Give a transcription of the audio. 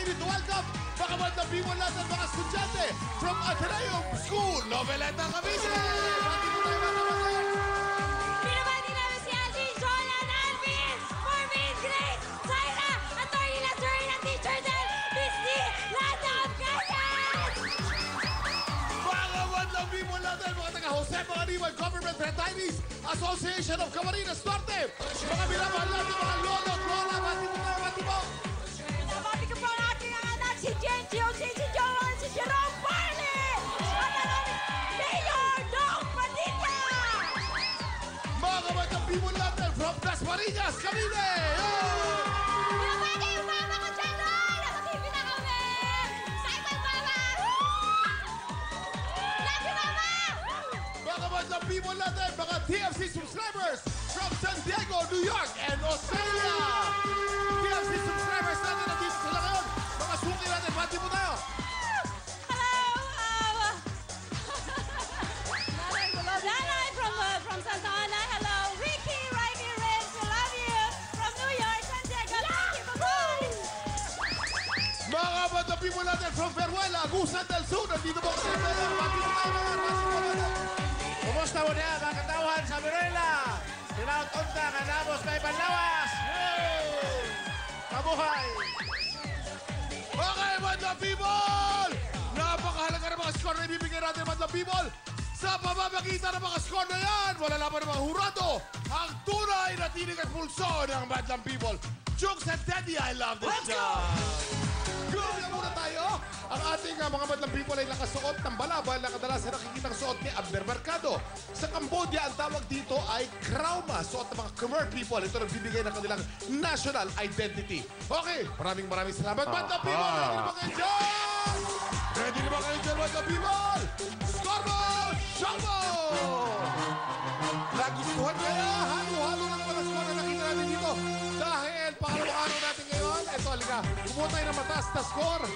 napakainit na welcome mga bandang people natin, mga estudyante from Ateneo School, Noveleta, Cavite! Pati po tayo mga kapatid! Binabati namin si Alvin, Jolan, Alvin, Marvin, Grace, Zaira, Atty. Lazurin, ang teacher din, Misty, Lana, Ganyan! Mga bandang people natin, mga taga-Jose Pangaliwan Government Retirees Association of Camarines Norte, mga binabahal natin, mga lolo, lola, pati po tayo, pati po! Binabati ko po ang aking anak, si Jen, si Joan, si Jerome Barley! At ang aming Mayor, Dong Padilla! Mga kabandang people natin from Dasmariñas, Cavite! Binabati yung mama ko dyan, Loy! Nasa TV na kami! Cycle Mama! Love you, Mama! Mga kabandang people natin, mga TFC subscribers from San Diego, New York, and Australia! TFC subscribers natin, nandito sila ngayon. Mga suki natin, pati po tayo. Hello! Nanay from Santa Ana. Hello! Ricky Ramirez, we love you! From New York, San Diego. Thank you, bye-bye! Mga kabandang people natin from Veruela, Agusan del Sur, nandito po kasi tayo. Pati po tayo, mga pasi po natin. Kumusta mo niya, mga katawan sa Mirela? Tinaut-unta, kanamos na ipanlawas! Hey! Kabuhay! Okay, bandang people! Napakahalaga ng mga score na ibibigay natin, bandang people! Sa pamamagitan ng mga score na yan, wala laban ng mga hurado, ang tunay na tinig at pulso ng bandang people. Jukes and Teddy, I love this job! Good! Muna tayo. Ang ating mga bandang people ay nakasuot ng balabal na kadalasan nakikitang suot ni Abner Mercado. Sa Cambodia, ang tawag dito ay krauma, suot ng mga Khmer people. Ito nagbibigay ng kanilang national identity. Okay, maraming salamat, bandang people! Ready na ba kayo dyan? Ready na ba kayo dyan, bandang people? Score mo! Shot mo! Nagustuhan kaya? Halo-halo ng mga score na nakita natin dito. Dahil pangalawang araw natin ngayon, eto, halika, kumuha tayo ng mataas na score.